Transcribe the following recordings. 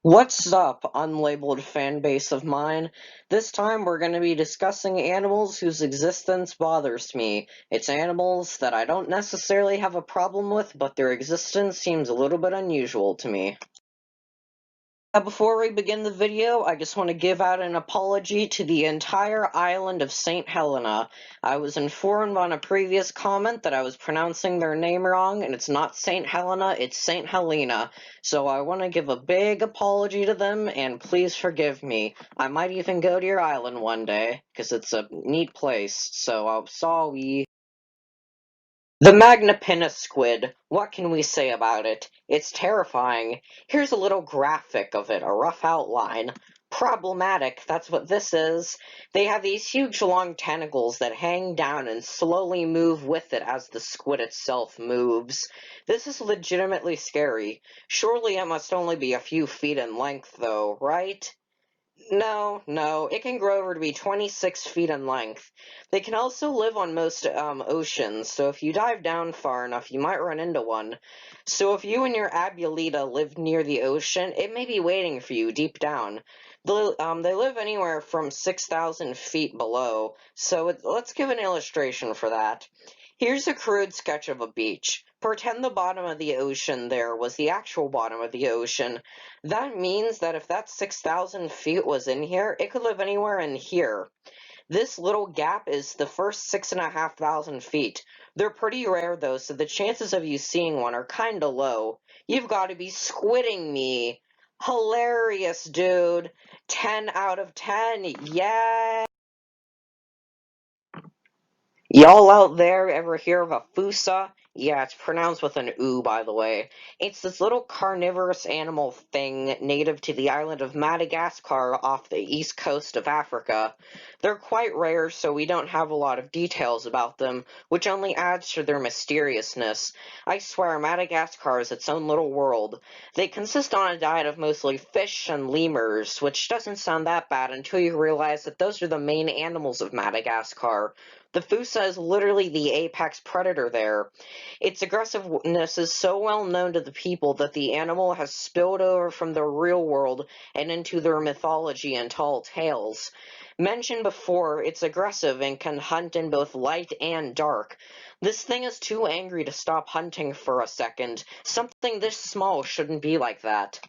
What's up, unlabeled fan base of mine? This time we're going to be discussing animals whose existence bothers me. It's animals that I don't necessarily have a problem with, but their existence seems a little bit unusual to me. Before we begin the video, I just want to give out an apology to the entire island of St. Helena. I was informed on a previous comment that I was pronouncing their name wrong, and it's not St. Helena, it's St. Helena. So I want to give a big apology to them, and please forgive me. I might even go to your island one day, because it's a neat place, so I'm sorry. The Magnapinisquid. What can we say about it? It's terrifying. Here's a little graphic of it, a rough outline. Problematic, that's what this is. They have these huge long tentacles that hang down and slowly move with it as the squid itself moves. This is legitimately scary. Surely it must only be a few feet in length, though, right? No, it can grow over to be 26 feet in length. They can also live on most oceans, so if you dive down far enough, you might run into one. So if you and your Abuleta live near the ocean, it may be waiting for you deep down. They live anywhere from 6,000 feet below, so let's give an illustration for that. Here's a crude sketch of a beach. Pretend the bottom of the ocean there was the actual bottom of the ocean. That means that if that 6,000 feet was in here, it could live anywhere in here. This little gap is the first 6,500 feet. They're pretty rare though, so the chances of you seeing one are kinda low. You've gotta be squidding me. Hilarious, dude. 10 out of 10. Yeah. Y'all out there ever hear of a Fusa? Yeah, it's pronounced with an oo, by the way. It's this little carnivorous animal thing native to the island of Madagascar off the east coast of Africa. They're quite rare, so we don't have a lot of details about them, which only adds to their mysteriousness. I swear, Madagascar is its own little world. They consist on a diet of mostly fish and lemurs, which doesn't sound that bad until you realize that those are the main animals of Madagascar. The Fusa is literally the apex predator there. Its aggressiveness is so well known to the people that the animal has spilled over from the real world and into their mythology and tall tales. Mentioned before, it's aggressive and can hunt in both light and dark. This thing is too angry to stop hunting for a second. Something this small shouldn't be like that.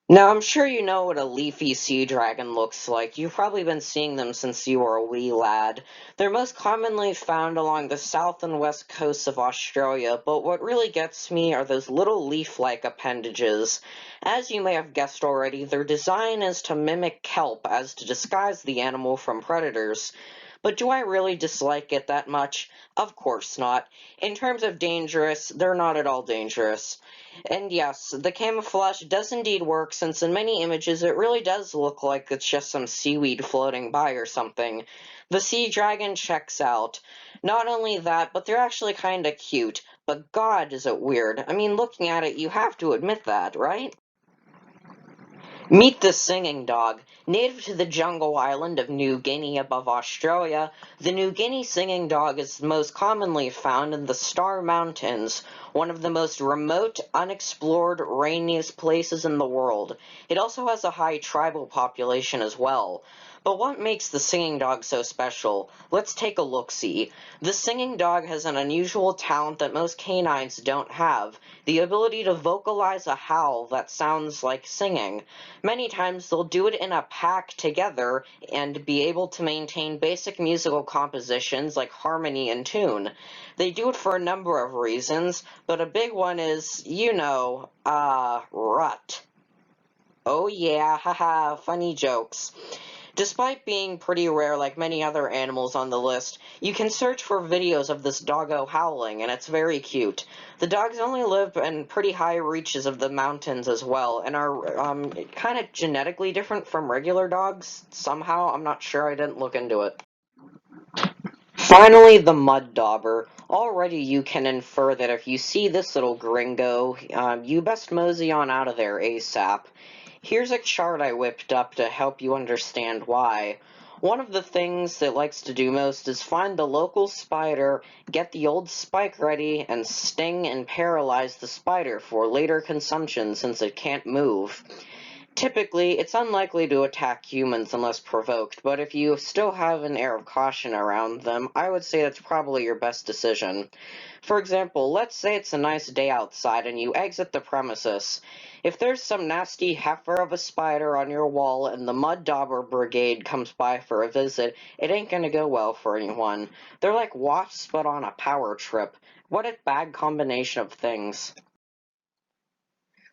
Now, I'm sure you know what a leafy sea dragon looks like. You've probably been seeing them since you were a wee lad. They're most commonly found along the south and west coasts of Australia, but what really gets me are those little leaf-like appendages. As you may have guessed already, their design is to mimic kelp as to disguise the animal from predators. But do I really dislike it that much? Of course not. In terms of dangerous, they're not at all dangerous. And yes, the camouflage does indeed work, since in many images it really does look like it's just some seaweed floating by or something. The sea dragon checks out. Not only that, but they're actually kinda cute. But God, is it weird. I mean, looking at it, you have to admit that, right? Meet the singing dog. Native to the jungle island of New Guinea above Australia, the New Guinea singing dog is most commonly found in the Star Mountains, one of the most remote, unexplored, rainiest places in the world. It also has a high tribal population as well. But what makes the singing dog so special? Let's take a look-see. The singing dog has an unusual talent that most canines don't have, the ability to vocalize a howl that sounds like singing. Many times they'll do it in a pack together and be able to maintain basic musical compositions like harmony and tune. They do it for a number of reasons, but a big one is, rut. Oh yeah, haha, funny jokes. Despite being pretty rare like many other animals on the list, you can search for videos of this doggo howling, and it's very cute. The dogs only live in pretty high reaches of the mountains as well, and are kind of genetically different from regular dogs, somehow. I'm not sure, I didn't look into it. Finally, the mud dauber. Already you can infer that if you see this little gringo, you best mosey on out of there ASAP. Here's a chart I whipped up to help you understand why. One of the things it likes to do most is find the local spider, get the old spike ready, and sting and paralyze the spider for later consumption since it can't move. Typically, it's unlikely to attack humans unless provoked, but if you still have an air of caution around them, I would say that's probably your best decision. For example, let's say it's a nice day outside and you exit the premises. If there's some nasty heifer of a spider on your wall and the mud dauber brigade comes by for a visit, it ain't gonna go well for anyone. They're like wasps but on a power trip. What a bad combination of things.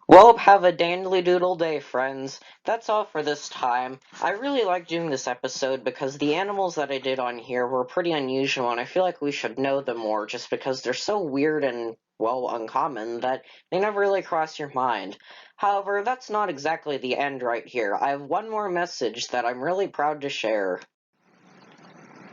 Well, have a dandly doodle day, friends. That's all for this time. I really like doing this episode because the animals that I did on here were pretty unusual, and I feel like we should know them more just because they're so weird and, well, uncommon that they never really cross your mind. However, that's not exactly the end right here. I have one more message that I'm really proud to share.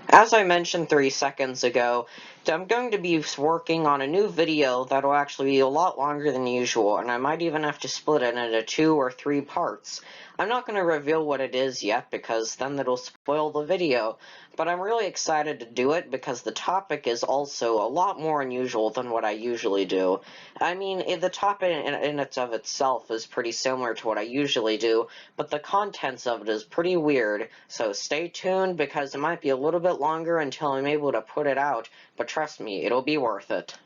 As I mentioned 3 seconds ago, I'm going to be working on a new video that'll actually be a lot longer than usual, and I might even have to split it into 2 or 3 parts. I'm not going to reveal what it is yet because then it'll spoil the video, but I'm really excited to do it because the topic is also a lot more unusual than what I usually do. I mean, the topic in and of itself is pretty similar to what I usually do, but the contents of it is pretty weird, so stay tuned because it might be a little bit longer until I'm able to put it out, but trust me, it'll be worth it.